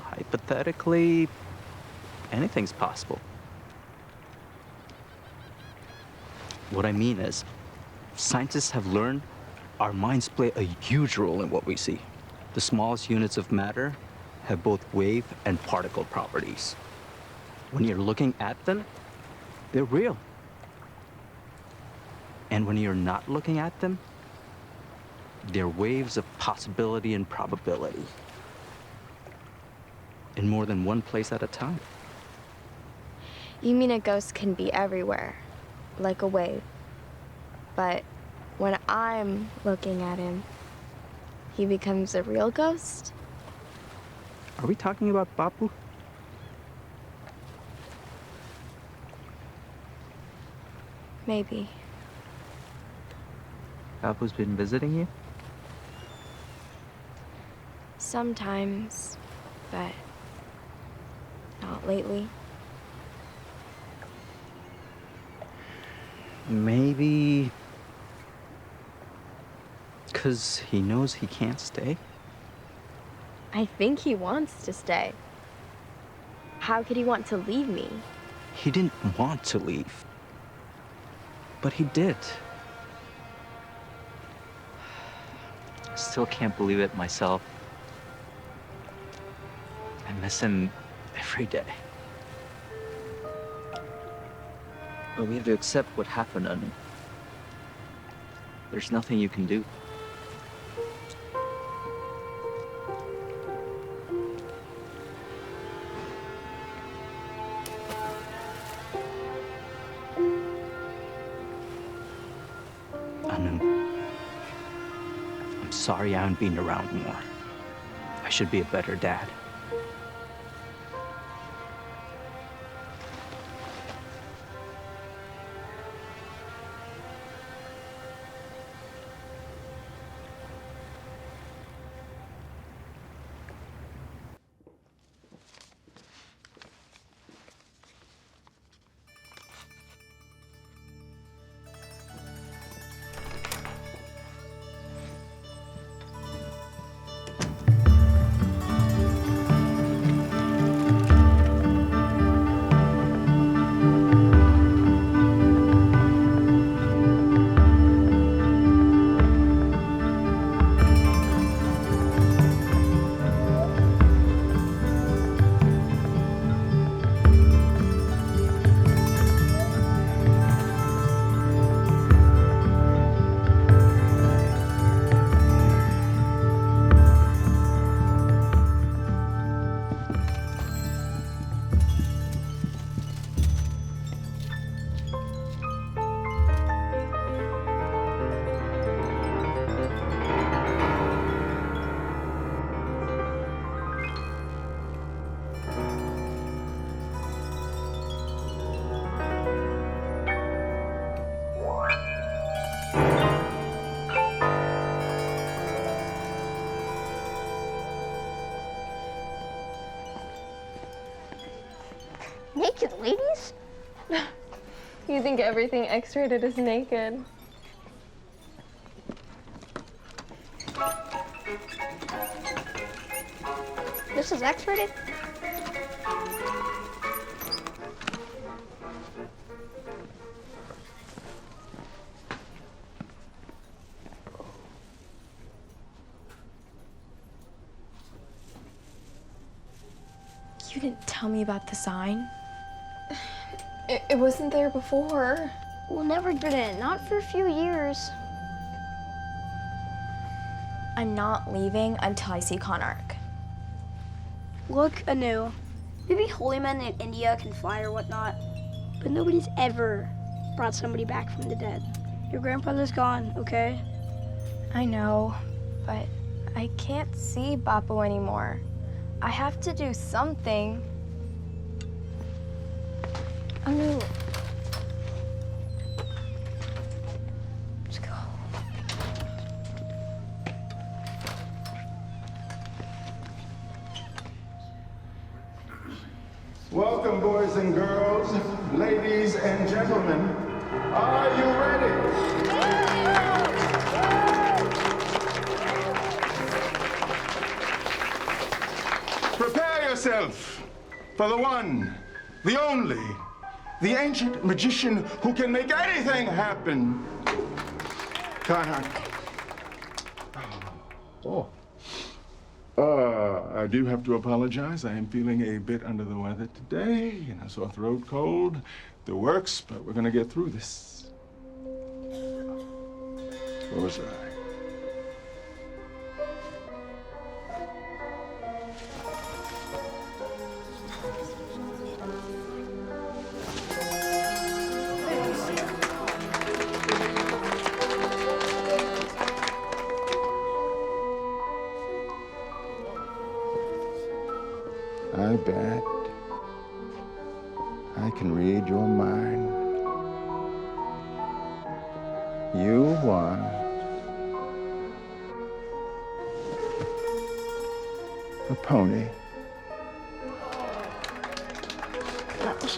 Hypothetically, anything's possible. What I mean is, scientists have learned our minds play a huge role in what we see. The smallest units of matter have both wave and particle properties. When you're looking at them, they're real. And when you're not looking at them, they're waves of possibility and probability. In more than one place at a time. You mean a ghost can be everywhere, like a wave. But when I'm looking at him, he becomes a real ghost? Are we talking about Bapu? Maybe. Bapu's been visiting you? Sometimes, but not lately. Maybe because he knows he can't stay? I think he wants to stay. How could he want to leave me? He didn't want to leave, but he did. I still can't believe it myself. I miss him every day. But we have to accept what happened, Anu. There's nothing you can do. Anu, I'm sorry I haven't been around more. I should be a better dad. Naked ladies? You think everything X-rated is naked? This is X-rated? You didn't tell me about the sign. It wasn't there before. We'll never get in, not for a few years. I'm not leaving until I see Konark. Look, Anu, maybe holy men in India can fly or whatnot, but nobody's ever brought somebody back from the dead. Your grandfather's gone, okay? I know, but I can't see Bapu anymore. I have to do something. Anu. Welcome, boys and girls, ladies and gentlemen. Are you ready? Prepare yourself for the one, the only, the ancient magician who can make anything happen. Kanak. Oh. I do have to apologize. I am feeling a bit under the weather today. Sore throat, cold, the works, but we're gonna get through this. Where was I? I bet I can read your mind. You want a pony.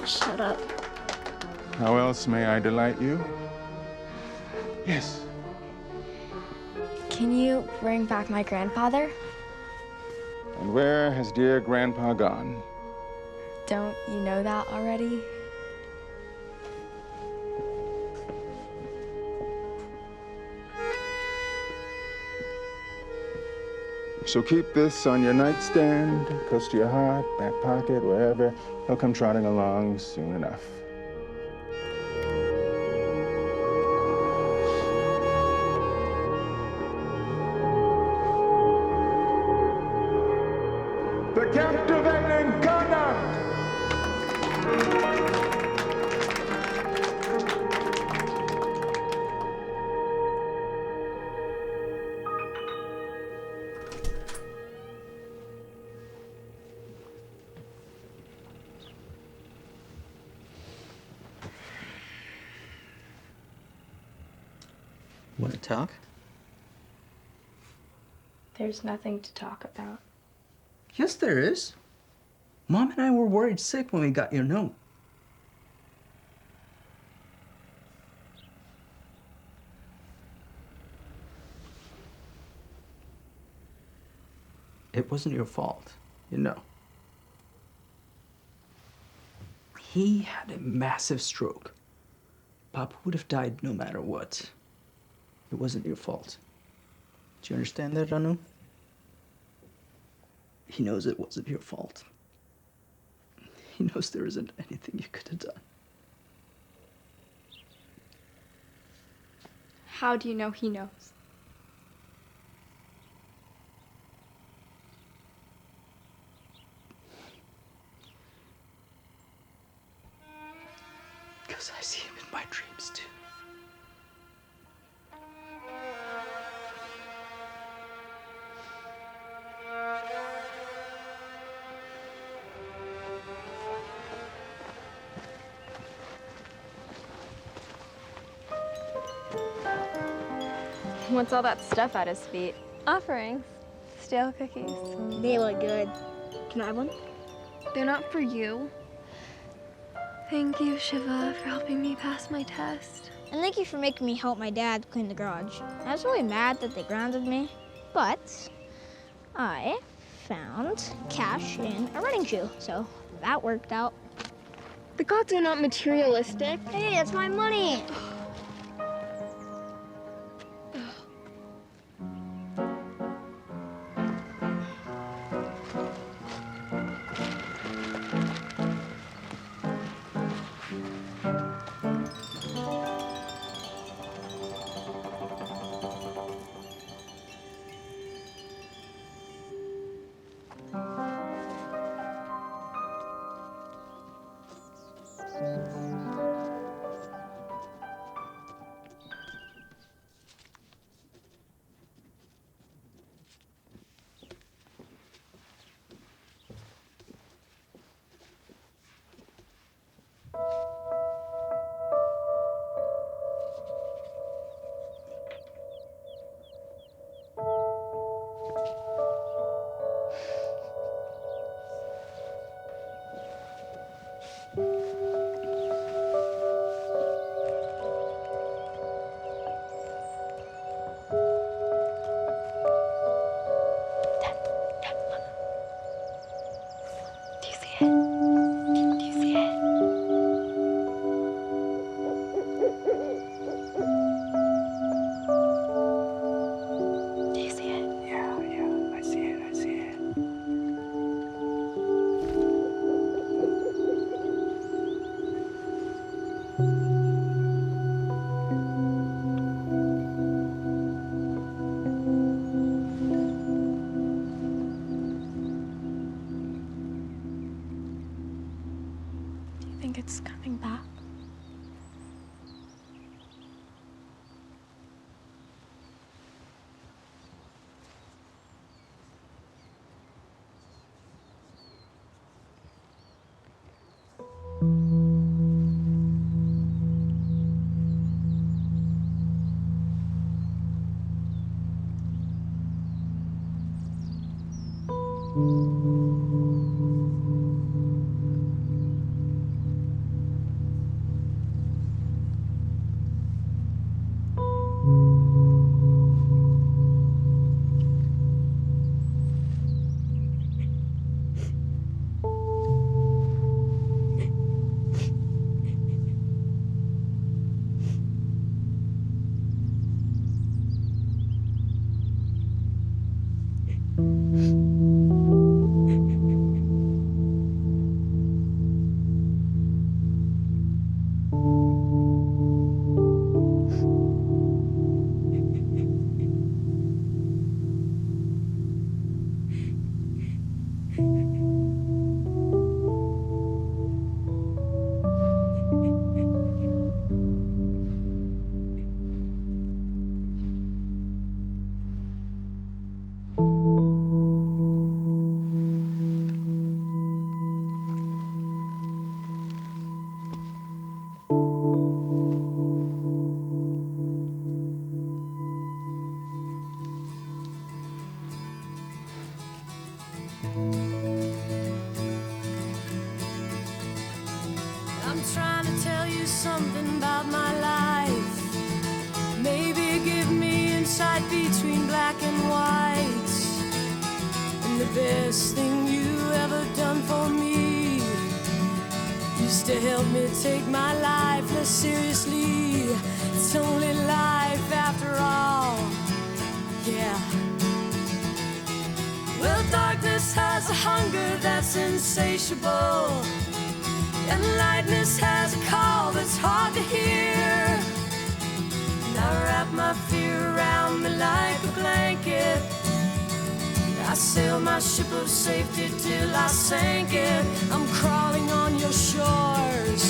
Shut up. How else may I delight you? Yes. Can you bring back my grandfather? And where has dear Grandpa gone? Don't you know that already? So keep this on your nightstand, close to your heart, back pocket, wherever. He'll come trotting along soon enough. The captivating Kanak! Want to talk? There's nothing to talk about. Yes, there is. Mom and I were worried sick when we got your note. It wasn't your fault, you know. He had a massive stroke. Papa would have died no matter what. It wasn't your fault. Do you understand that, Anu? He knows it wasn't your fault. He knows there isn't anything you could have done. How do you know he knows? Because I see him in my dreams, too. What's all that stuff at his feet? Offerings. Stale cookies. They look good. Can I have one? They're not for you. Thank you, Shiva, for helping me pass my test. And thank you for making me help my dad clean the garage. I was really mad that they grounded me, but I found cash in a running shoe, so that worked out. The gods are not materialistic. Hey, it's my money! I'm trying to tell you something about my life. Maybe give me insight between black and white. And the best thing you ever done for me is to help me take my life less seriously. It's only life after all. Yeah. Well, darkness has a hunger that's insatiable, and lightness has a call that's hard to hear. And I wrap my fear around me like a blanket. I sail my ship of safety till I sank it. I'm crawling on your shores.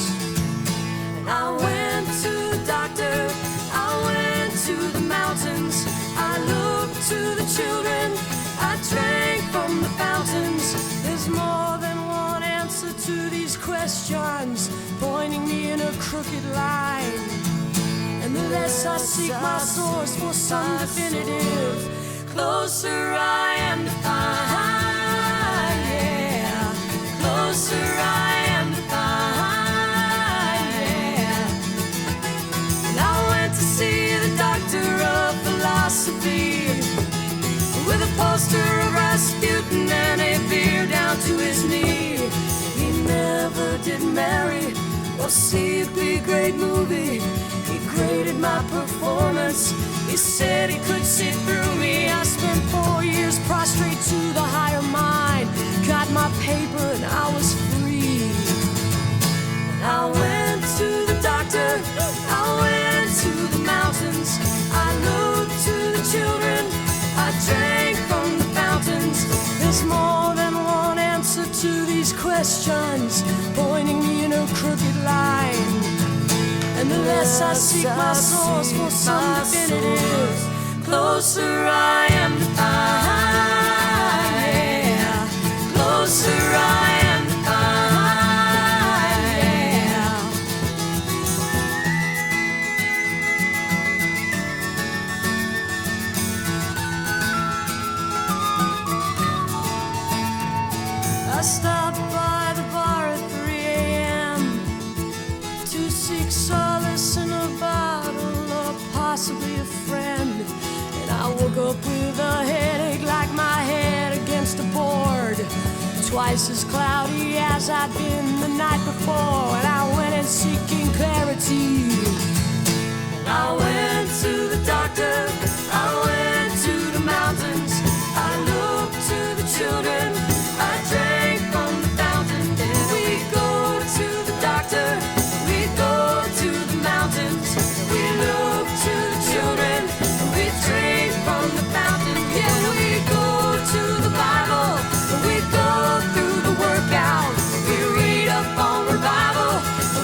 And I went to the doctor, I went to the mountains, I looked to the children, I drank from the fountains. There's more than one answer to these questions, pointing me in a crooked line. And the less I seek my source for some definitive, closer I am to find. Yeah, closer I am to find. Yeah. And I went to see the doctor of philosophy, with a poster of Rasputin and a beer down to his knee. He never did marry or see a big great movie. He graded my performance. He said he could see through me. I spent 4 years prostrate to the higher mind, got my paper and I was free. And I went to the doctor, I went to the mountains, I looked to the children, I drank from the fountains. There's more than one answer to these questions, pointing me in a crooked line. And the less I seek my source for some definitive, closer I am to find. Yeah, closer I am to find. Yeah. I stopped by the bar at 3 a.m. to seek solace in a bottle or possibly a friend. And I woke up with a headache like my head against a board, twice as cloudy as I'd been the night before. And I went in seeking clarity. And I went to the doctor, I went to the mountains, I looked to the children, I drank from the fountain. And we go to the doctor, we go to the mountains, we look to the children, we drink from the fountain. Yeah, we go to the Bible, we go through the workout, we read up on revival,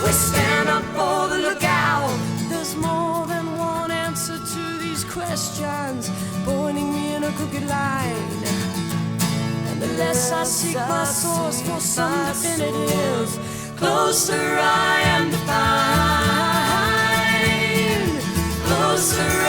we stand up for the lookout. There's more than one answer to these questions, pointing me in a crooked line. And the less I seek my source for some definitive, closer I am to find. Closer